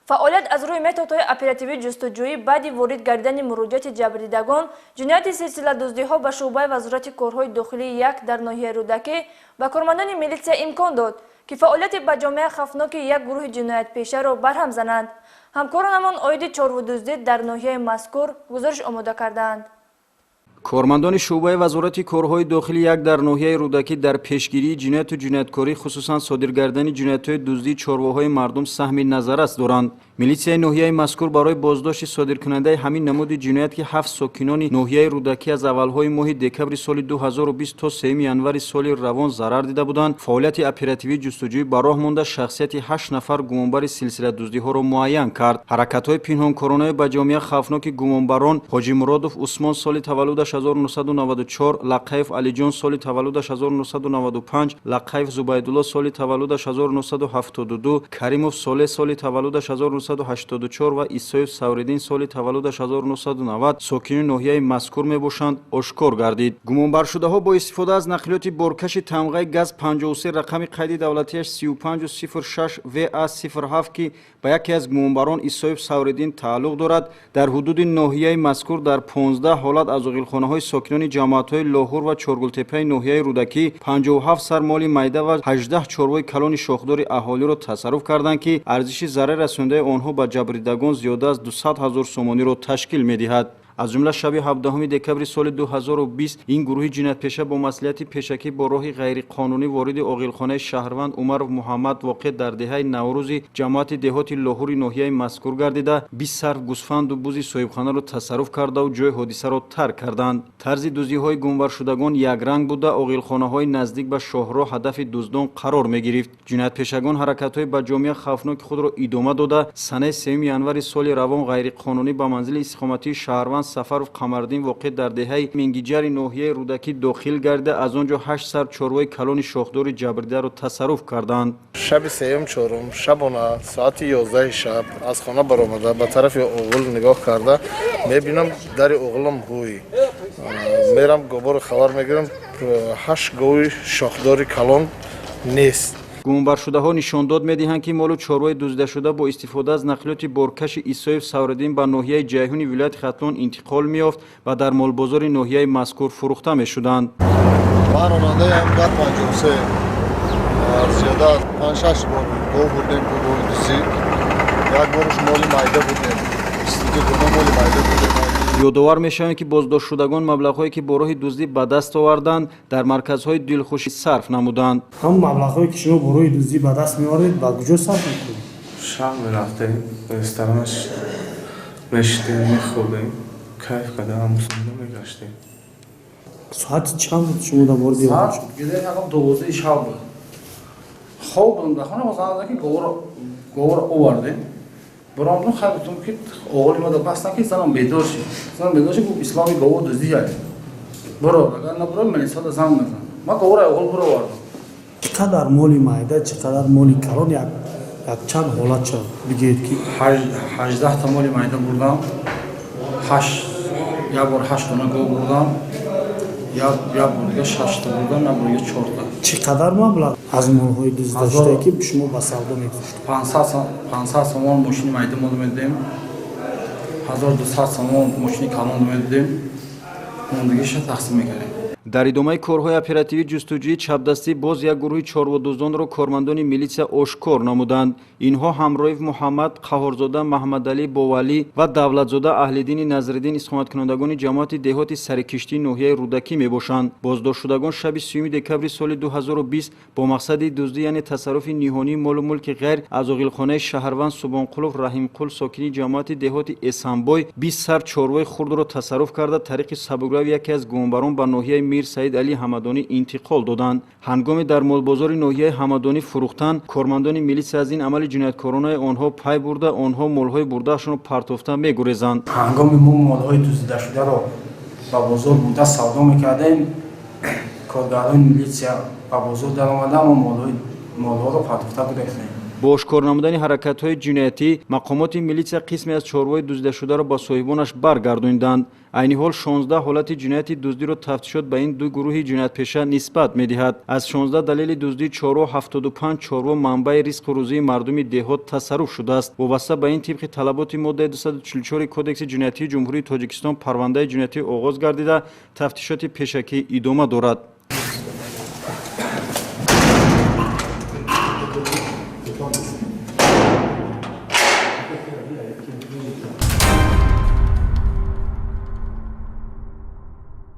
فعالیت از روی متدهای اپراتیوی جستجویی بعد ورود گردیدن مروجات جبریدگان جنایت سلسله دزدی‌ها به شعبه وزارت کارهای داخلی 1 در ناحیه رودکی به کارمندان میلیسیا امکان داد که فعالیت به جامعه خفناک یک گروه جنایت پیشه را برهم زنند. همکارانمان عاید چارودزدی در ناحیه مذکور گزارش آماده کردند. کارمندان شعبه وزارت کارهای داخلی 1 در ناحیه رودکی در پیشگیری جنایت و جنایتکاری خصوصا صادر کردن جنایت‌های دزدی چارواهای مردم سهم نظر است دارند. میلیسیای ناحیه مذکور برای بازداشت صادرکننده همین نمود جنایت که 7 ساکنان ناحیه رودکی از اولهای ماه دکمبر سال 2020 تا 3 ینوری سال روان ضرر دیده بودند، فعالیت اپراتیوی جستجویی به راه مانده شخصیت 8 نفر گمانبر سلسله دزدی‌ها را معین کرد. حرکت‌های پنهانکارانه به جامعه خفناک گمانبران حاجی مرادوف عثمان سال تولدش 1994، لقایف علیجان سال تولدش 1995، لقایف زبیدالله سال تولدش 1972، کریموف صالح سال تولدش 1984 و عیسی سوریدین سال تولدش 1990 ساکنین ناحیه مذکور میباشند آشکار گردید. گمانبر شده‌ها با استفاده از نقلیات بارکش تمغه گاز 53 رقم قید دولتیش 3506 VA07 که به یکی از گمانبران عیسی سوریدین تعلق دارد در حدود ناحیه مذکور در 15 حالت از عقیلخانه‌های ساکنان جماعت‌های لاهور و چارگلتپه ناحیه رودکی 57 سر مال میده و 18 چاروای کلان شاخدار اهالی را تصرف کردند که ارزش ضرر رسانده آنها به جبریدگان زیاده از 200,000 سومانی را تشکیل می‌دهد. از جمله شب 17 دکمبر سال 2020 این گروه جنایت پیشه با مسئولیت پیشکی با راه غیر قانونی وارد عقیلخانه شهروند عمر محمد واقع در دهه نوروز جماعت دهات لاهور ناحیه مذکور گردیده 20 سر گوسفند و بوز صاحبخانه را تصرف کرده و جای حادثه را ترک کردند. طرز دزدی‌های گمانبر شدگان یک رنگ بوده، عقیلخانه‌های نزدیک به شاهراه هدف دزدان قرار می‌گرفت. جنایت پیشگان حرکت‌های به جامعه خفناک خود را ادامه داده سنه 3 ینوری سال روان غیر قانونی به منزل استقامتی شهروند سفرов قمردین واقع در دهه منگیجر ناحیه رودکی داخل گرده از آنجا 8 سر چاروای کلان شاخدار جبریده را تصرف کردند. شب 3 شبانه ساعت 11 شب از خانه برآمده به طرف اوغل نگاه کرده میبینم در اوغلم روی میرم گوبار خبر میگیرم 8 گوی شاخدار کلان نیست. گمانبر شده‌ها نشان داد می‌دهند که مال و چاروای دزدیده شده با استفاده از نقلیات بارکش عیسی سوریدین به ناحیه جیهون ولایت ختلان انتقال می‌یافت و در مال بازار ناحیه مذکور فروخته می‌شدند. من راننده ام گات 53 زیاده 5-6 بار گو بردیم گو دزدی یک بارش مال میده بودیم استیده دوم مال میده بودیم. یادآور می‌شویم که بازداشت شدگان مبلغ‌هایی که با راه دزدی به دست آوردند در مرکزهای دلخوشی صرف نمودند. هم مبلغ‌هایی که شما با راه دزدی به دست می‌آورید با کجا صرف می‌کنید؟ شام می‌رفتیم رستورانش نشستیم می‌خوردیم کیف کردیم همسون می‌گشتیم. ساعت چند بود شما در مورد ساعت گذشت هم 12 شب بود. خواب بودم خانه مثلا که گور آوردیم. برام خیلیتون که اولی ما دپاستن که زنم بیدار شد که اسلامی گور دزدی کرد. برو اگر نبرو ملیسا دزدم می‌کنه. ما گور اول برو آوردم. چقدر مالی معده چقدر مالی کلان یک چند حالت شد بگید که 18 تا مالی معده بردم. 8 یا بار 8 تا گور بردم. یا بار 6 تا بردم، یا بار 4 تا. چقدر مبلغ از مال‌های دزدیده شده که شما به سودا می‌فروشید؟ 500 سوم ماشین معده مال میدیم. 1200 سوم ماشین کلان میدیم. اون دیگه شو تقسیم می‌کنیم. در ادامه کارهای اپراتیوی جستجویی چپدستی باز یک گروه چارودزدان را کارمندان میلیسیا آشکار نمودند. اینها همراه محمد قهارزاده، محمد علی بوولی و دولتزاده اهل‌دین نظرالدین اقامت کنندگان جماعت دهات سرکشتی ناحیه رودکی میباشند. بازداشت شدگان شب 30 دکمبر سال 2020 با مقصد دزدی یعنی تصرف نهانی مال و ملک غیر از عقیلخانه شهروند سبحانقلوف رحیمقل ساکنی جماعت دهات اسنبای 20 سر چاروای خرد را تصرف کرده طریق سبک‌رو یکی از گمانبران به ناحیه میر سعید علی حمدانی انتقال دادند. هنگام در مال بازار ناحیه حمدانی فروختن کارمندان میلیسیا از این عمل جنایتکارانه آنها پی برده آنها مال‌های بردهشان را پرتافته می‌گریزند. هنگام ما مال‌های دزدیده شده را با بازار بوده سودا می‌کردیم. کارگران میلیسیا با بازار درآمده ما مال‌ها را پرتافته کردیم. бо ошкор намудани ҳаракатҳои ҷиноятӣ мақомоти милитсия қисме аз чорвои дуздидашударо ба соҳибонаш баргардонданд. айни ҳол 16 ҳолати ҷинояти дуздиро тафтишот ба ин ду гурӯҳи ҷиноятпеша нисбат медиҳад. аз 16 далели дуздии чорво 75 чорво манбаи ризқу рӯзии мардуми деҳот тасарруф шудааст. вобаста ба ин тибқи талаботи моддаи 244 кодекси ҷиноятии ҷумҳурии тоҷикистон парвандаи ҷиноятӣ оғоз гардида тафтишоти пешакӣ идома дорад.